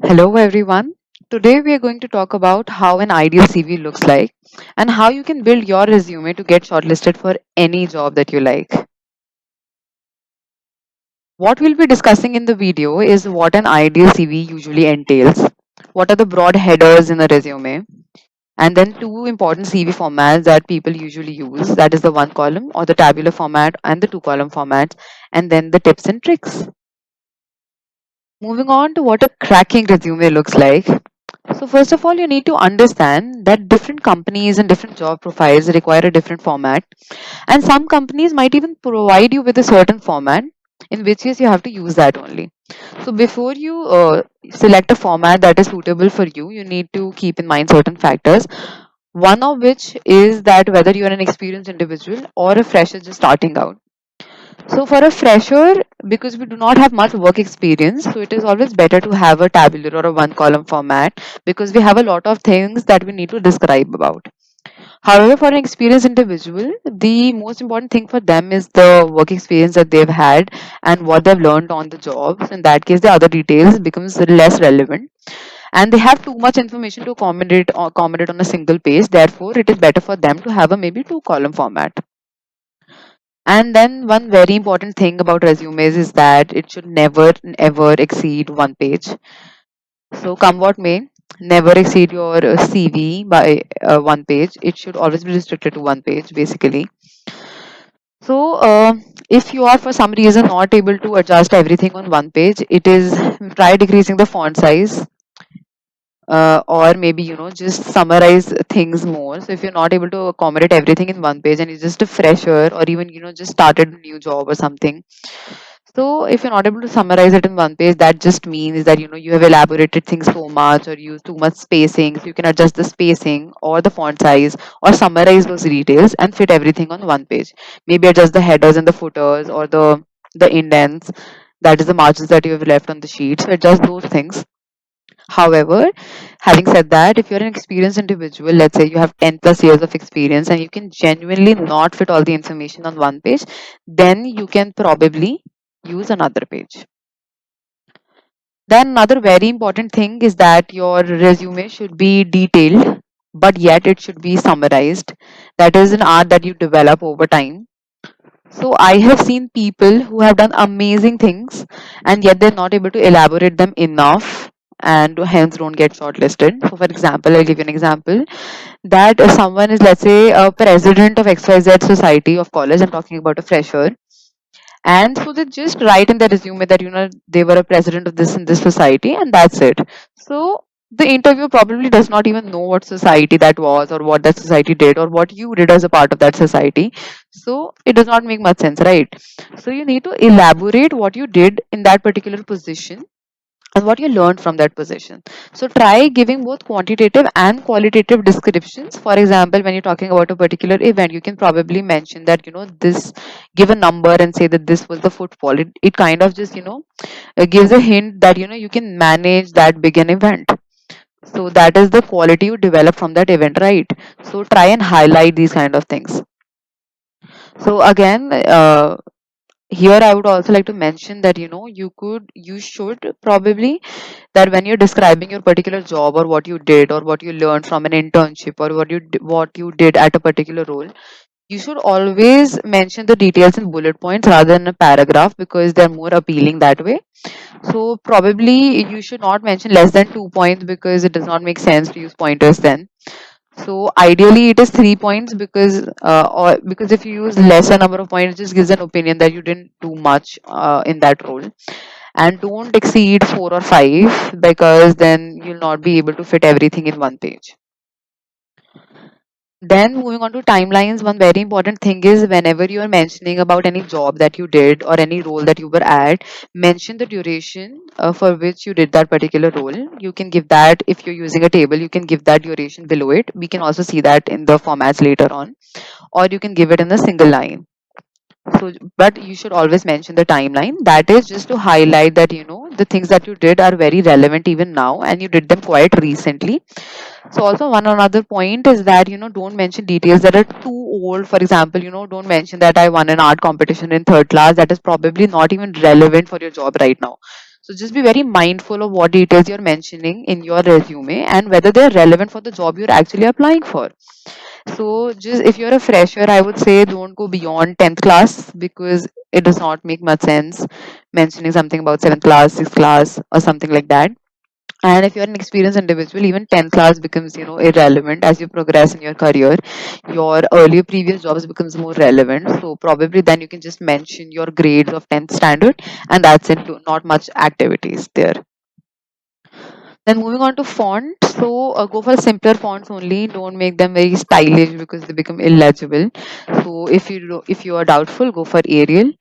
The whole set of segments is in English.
Hello, everyone. Today, we are going to talk about how an ideal CV looks like and how you can build your resume to get shortlisted for any job that you like. What we'll be discussing in the video is what an ideal CV usually entails, what are the broad headers in a resume, and then two important CV formats that people usually use, that is the one column or the tabular format and the two column formats, and then the tips and tricks. Moving on to what a cracking resume looks like. So, first of all, you need to understand that different companies and different job profiles require a different format, and some companies might even provide you with a certain format, in which case you have to use that only. So, before you select a format that is suitable for you, you need to keep in mind certain factors. One of which is that whether you are an experienced individual or a fresher just starting out. So for a fresher, because we do not have much work experience, so it is always better to have a tabular or a one column format because we have a lot of things that we need to describe about. However, for an experienced individual, the most important thing for them is the work experience that they've had and what they've learned on the job. So in that case, the other details becomes less relevant, and they have too much information to accommodate on a single page. Therefore, it is better for them to have a maybe two column format. And then one very important thing about resumes is that it should never ever exceed one page. So come what may, never exceed your CV by one page. It should always be restricted to one page basically. So if you are for some reason not able to adjust everything on one page, it is try decreasing the font size, or maybe just summarize things more. So if you're not able to accommodate everything in one page and you're just a fresher or even just started a new job or something, so if you're not able to summarize it in one page, that just means that you have elaborated things so much or used too much spacing. So you can adjust the spacing or the font size or summarize those details and fit everything on one page. Maybe adjust the headers and the footers or the indents, that is the margins that you have left on the sheet. So adjust those things. However, having said that, if you're an experienced individual, let's say you have 10 plus years of experience and you can genuinely not fit all the information on one page, then you can probably use another page. Then another very important thing is that your resume should be detailed, but yet it should be summarized. That is an art that you develop over time. So I have seen people who have done amazing things and yet they're not able to elaborate them enough and hence don't get shortlisted. So for example, I'll give you an example that someone is, let's say, a president of XYZ society of college. I'm talking about a fresher. And so they just write in their resume that they were a president of this and this society, and that's it. So the interviewer probably does not even know what society that was or what that society did or what you did as a part of that society. So it does not make much sense, right? So you need to elaborate what you did in that particular position and what you learned from that position. So try giving both quantitative and qualitative descriptions. For example, when you're talking about a particular event, you can probably mention that this, give a number and say that this was the footfall. It kind of just gives a hint that you can manage that big an event. So that is the quality you develop from that event, right? So try and highlight these kind of things. So again, here I would also like to mention that you should probably, that when you're describing your particular job or what you did or what you learned from an internship or what you did at a particular role, you should always mention the details in bullet points rather than a paragraph because they're more appealing that way. So probably you should not mention less than 2 points because it does not make sense to use pointers then. So ideally it is 3 points because or because if you use lesser number of points, it just gives an opinion that you didn't do much in that role. And don't exceed 4 or 5 because then you'll not be able to fit everything in one page. Then moving on to timelines, one very important thing is whenever you are mentioning about any job that you did or any role that you were at, mention the duration for which you did that particular role. You can give that, if you're using a table, you can give that duration below it. We can also see that in the formats later on, or you can give it in a single line. So, but you should always mention the timeline. That is just to highlight that the things that you did are very relevant even now, and you did them quite recently. So, also one another point is that don't mention details that are too old. For example, don't mention that I won an art competition in third class. That is probably not even relevant for your job right now. So just be very mindful of what details you're mentioning in your resume and whether they're relevant for the job you're actually applying for. So just if you're a fresher, I would say don't go beyond 10th class, because it does not make much sense mentioning something about 7th class, 6th class, or something like that. And if you're an experienced individual, even 10th class becomes, irrelevant as you progress in your career. Your earlier previous jobs becomes more relevant. So probably then you can just mention your grades of 10th standard, and that's it. Not much activities there. Then moving on to font, so go for simpler fonts only. Don't make them very stylish because they become illegible. So if you are doubtful, go for Arial.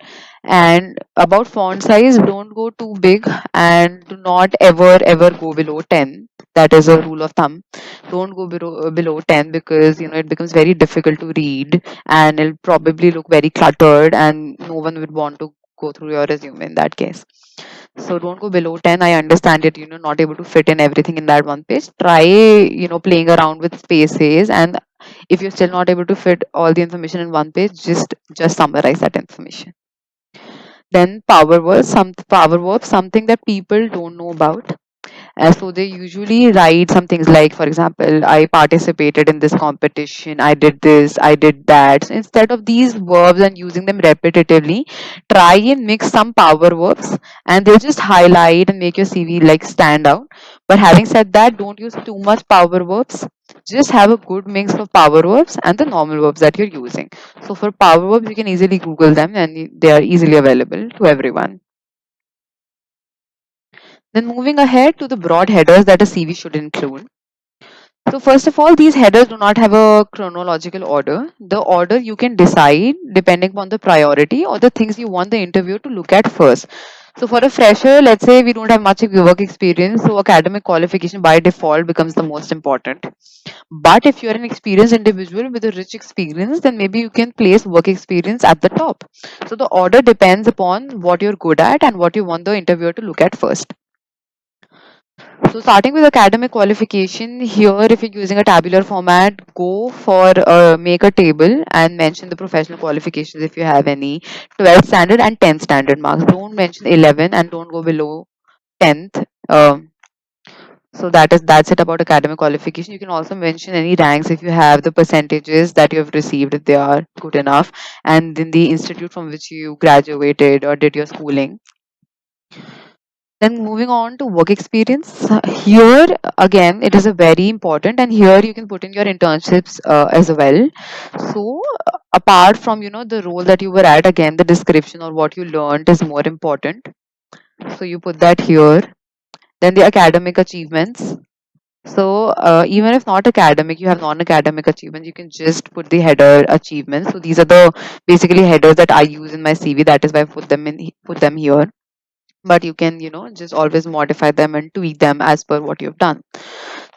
And about font size, don't go too big, and do not ever go below 10. That is a rule of thumb. Don't go below 10, because it becomes very difficult to read, and it'll probably look very cluttered, and no one would want to go through your resume in that case. So don't go below 10. I understand it, not able to fit in everything in that one page. Try, playing around with spaces, and if you're still not able to fit all the information in one page, just summarize that information. Then power verbs, something that people don't know about. So they usually write some things like, for example, I participated in this competition, I did this, I did that. So instead of these verbs and using them repetitively, try and mix some power verbs, and they'll just highlight and make your CV like stand out. But having said that, don't use too much power verbs. Just have a good mix of power verbs and the normal verbs that you're using. So for power verbs, you can easily Google them, and they are easily available to everyone. Then moving ahead to the broad headers that a CV should include. So first of all, these headers do not have a chronological order. The order you can decide depending upon the priority or the things you want the interviewer to look at first. So for a fresher, let's say we don't have much work experience, so academic qualification by default becomes the most important. But if you're an experienced individual with a rich experience, then maybe you can place work experience at the top. So the order depends upon what you're good at and what you want the interviewer to look at first. So starting with academic qualification, here if you're using a tabular format, go for make a table and mention the professional qualifications if you have any, 12th standard and 10th standard marks. Don't mention 11 and don't go below 10th. So that's it about academic qualification. You can also mention any ranks if you have the percentages that you have received, if they are good enough, and then the institute from which you graduated or did your schooling. Then moving on to work experience, here again it is a very important, and here you can put in your internships as well. So apart from the role that you were at, again the description or what you learned is more important. So you put that here. Then the academic achievements. So even if not academic, you have non-academic achievements, you can just put the header achievements. So these are the basically headers that I use in my CV. That is why I put them here, but you can just always modify them and tweak them as per what you've done.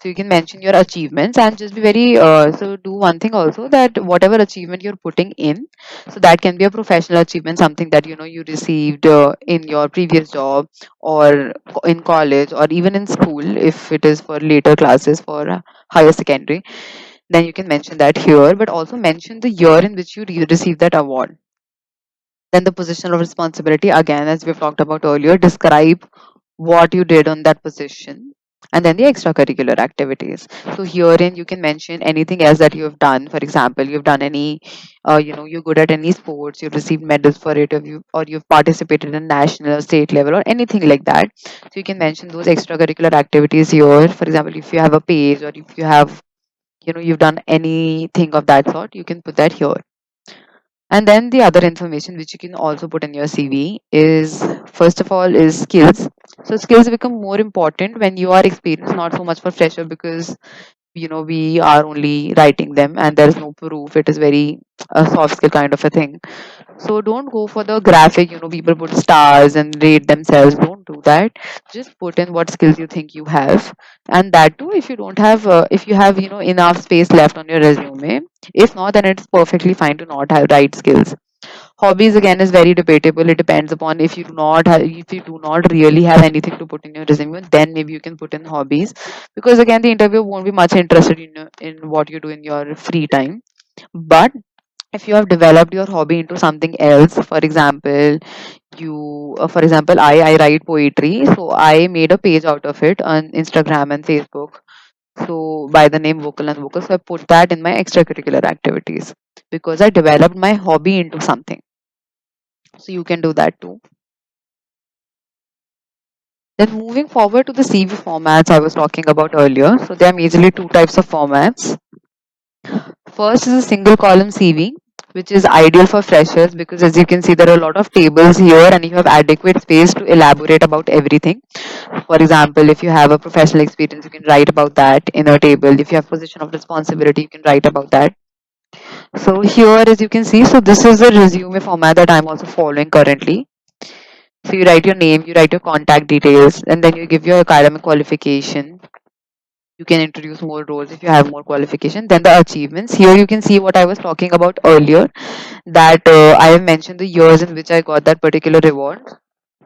So you can mention your achievements and just be very so do one thing also, that whatever achievement you're putting in, so that can be a professional achievement, something that you received in your previous job, or in college, or even in school if it is for later classes for higher secondary. Then you can mention that here, but also mention the year in which you received that award. Then the position of responsibility, again, as we've talked about earlier, describe what you did on that position. And then the extracurricular activities. So herein you can mention anything else that you have done. For example, you've done any, you're good at any sports, you've received medals for it, or you've participated in national or state level or anything like that. So you can mention those extracurricular activities here. For example, if you have a page, or if you have, you've done anything of that sort, you can put that here. And then the other information which you can also put in your CV is, first of all, is skills. So skills become more important when you are experienced, not so much for fresher, because we are only writing them and there is no proof. It is very a soft skill kind of a thing. So don't go for the graphic, people put stars and rate themselves. Don't do that. Just put in what skills you think you have. And that too, if you don't have, if you have, enough space left on your resume. If not, then it's perfectly fine to not have right skills. Hobbies again is very debatable. It depends upon, if you do not really have anything to put in your resume, then maybe you can put in hobbies, because again the interviewer won't be much interested in what you do in your free time. But if you have developed your hobby into something else, for example, I write poetry, so I made a page out of it on Instagram and Facebook, so by the name Vocal and Vocal. So I put that in my extracurricular activities because I developed my hobby into something. So you can do that too. Then moving forward to the CV formats I was talking about earlier. So there are majorly two types of formats. First is a single column CV, which is ideal for freshers because, as you can see, there are a lot of tables here and you have adequate space to elaborate about everything. For example, if you have a professional experience, you can write about that in a table. If you have position of responsibility, you can write about that. So here, as you can see, so this is the resume format that I'm also following currently. So you write your name, you write your contact details, and then you give your academic qualification. You can introduce more roles if you have more qualification. Then the achievements. Here you can see what I was talking about earlier, that I have mentioned the years in which I got that particular reward.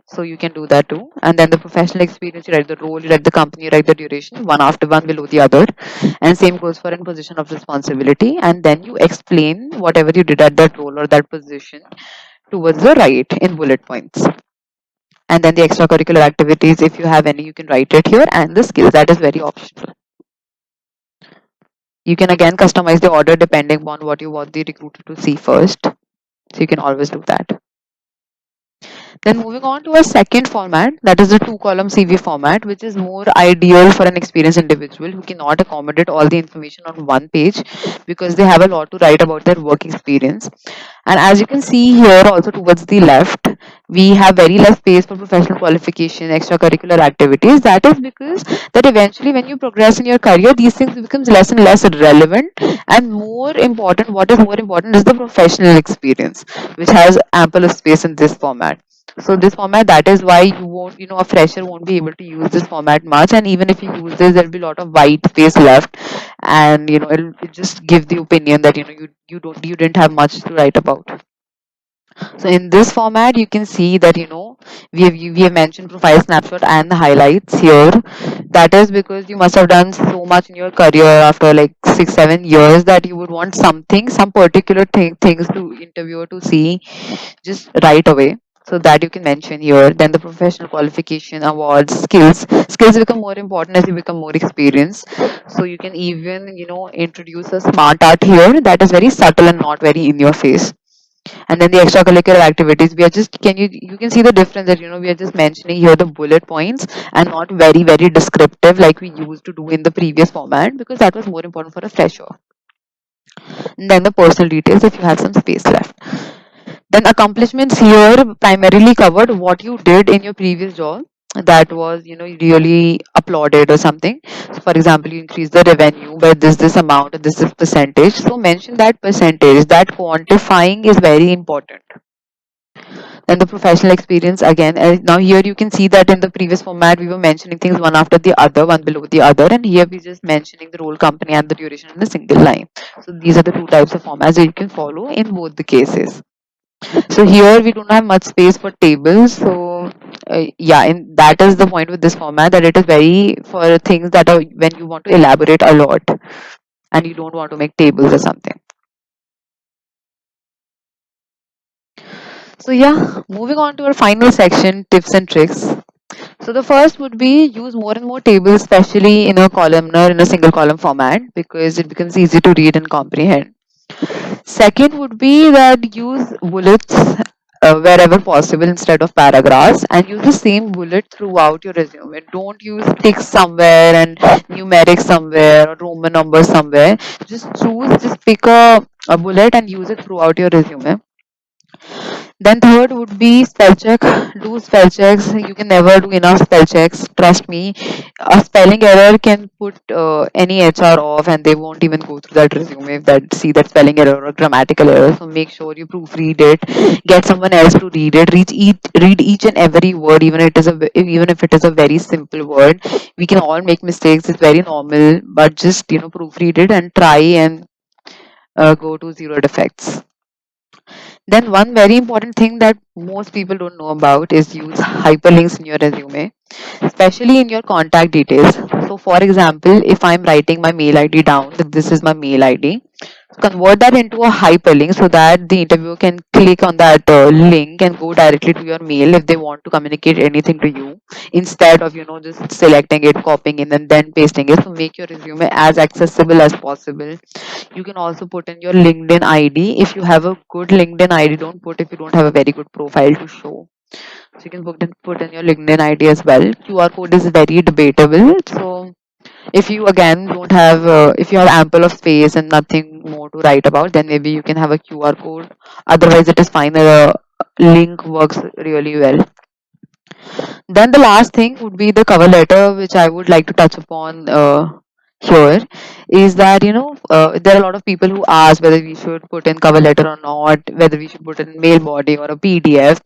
So you can do that too. And then the professional experience, you write the role, you write the company, you write the duration, one after one below the other. And same goes for in position of responsibility. And then you explain whatever you did at that role or that position towards the right in bullet points. And then the extracurricular activities, if you have any, you can write it here. And the skills, that is very optional. You can again customize the order depending on what you want the recruiter to see first. So you can always do that. Then moving on to a second format, that is the two column CV format, which is more ideal for an experienced individual who cannot accommodate all the information on one page because they have a lot to write about their work experience. And as you can see here, also towards the left, we have very less space for professional qualification, extracurricular activities. That is because that eventually, when you progress in your career, these things becomes less and less relevant. And more important, what is more important is the professional experience, which has ample of space in this format. So this format, that is why you won't, a fresher won't be able to use this format much. And even if you use this, there'll be a lot of white space left, and it'll just give the opinion that you didn't have much to write about. So in this format, you can see that we have mentioned profile snapshot and the highlights here. That is because you must have done so much in your career after like 6 7 years that you would want some particular things to interviewer to see just right away. So that you can mention here. Then the professional qualification, awards, skills become more important as you become more experienced. So you can even introduce a smart art here that is very subtle and not very in your face. And then the extracurricular activities, we are just you can see the difference that we are just mentioning here the bullet points and not very very descriptive like we used to do in the previous format, because that was more important for a fresher. And then the personal details if you have some space left. Then accomplishments here primarily covered what you did in your previous job that was really applauded or something. So for example, you increase the revenue by this amount or this percentage, so mention that percentage. That quantifying is very important. Then the professional experience again. Now here you can see that in the previous format we were mentioning things one after the other, one below the other, and here we're just mentioning the role, company, and the duration in a single line. So these are the two types of formats that you can follow in both the cases. So here we don't have much space for tables. So yeah, and that is the point with this format, that it is very for things that are when you want to elaborate a lot and you don't want to make tables or something. So yeah, moving on to our final section, tips and tricks. So the first would be use more and more tables, especially in a columnar, in a single column format, because it becomes easy to read and comprehend. Second would be that use bullets wherever possible instead of paragraphs, and use the same bullet throughout your resume. Don't use ticks somewhere and numeric somewhere or Roman numbers somewhere. Just pick a bullet and use it throughout your resume. Then third would be spell check. Do spell checks. You can never do enough spell checks. Trust me. A spelling error can put any HR off, and they won't even go through that resume if that see that spelling error or grammatical error. So make sure you proofread it. Get someone else to read it. Read each and every word, even if it is a very simple word. We can all make mistakes. It's very normal, but just proofread it and try and go to zero defects. Then one very important thing that most people don't know about is use hyperlinks in your resume, especially in your contact details. So for example, if I'm writing my mail ID down, that this is my mail ID. convert that into a hyperlink so that the interviewer can click on that link and go directly to your mail if they want to communicate anything to you, instead of just selecting it, copying it, and then pasting it. So make your resume as accessible as possible. You can also put in your LinkedIn ID. If you have a good LinkedIn ID, don't put if you don't have a very good profile to show. So you can put in your LinkedIn ID as well. QR code is very debatable. So if you again don't have, if you have ample of space and nothing more to write about, then maybe you can have a QR code. Otherwise, it is fine. A link works really well. Then the last thing would be the cover letter, which I would like to touch upon here, is that there are a lot of people who ask whether we should put in cover letter or not, whether we should put in mail body or a PDF.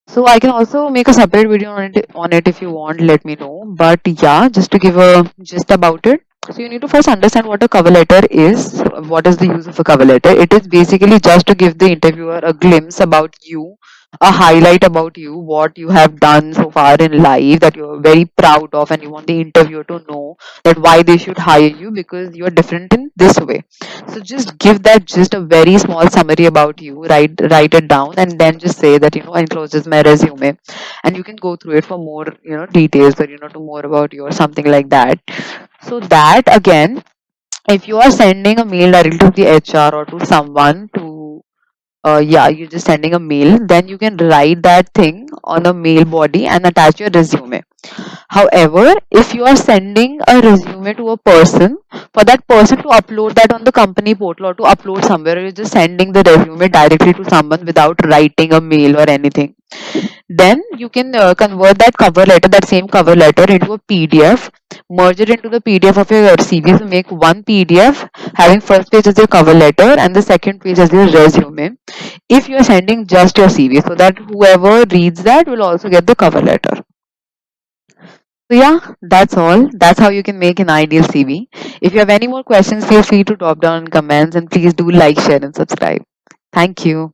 So I can also make a separate video on it if you want. Let me know. But yeah, just to give a gist about it. So you need to first understand what a cover letter is. What is the use of a cover letter? It is basically just to give the interviewer a glimpse about you, a highlight about you, what you have done so far in life that you're very proud of, and you want the interviewer to know that why they should hire you because you're different in this way. So just give that just a very small summary about you, write it down, and then just say that encloses my resume, and you can go through it for more details, or to more about you or something like that. So that again, if you are sending a mail directly to the HR or to someone to yeah, you're just sending a mail, then you can write that thing on a mail body and attach your resume. However, if you are sending a resume to a person, for that person to upload that on the company portal or to upload somewhere, or you're just sending the resume directly to someone without writing a mail or anything, then you can convert that same cover letter into a PDF, merge it into the PDF of your CV. So make one PDF having first page as your cover letter and the second page as your resume. If you are sending just your CV, so that whoever reads that will also get the cover letter. So yeah, that's all. That's how you can make an ideal CV. If you have any more questions, feel free to drop down in comments, and please do like, share, and subscribe. Thank you.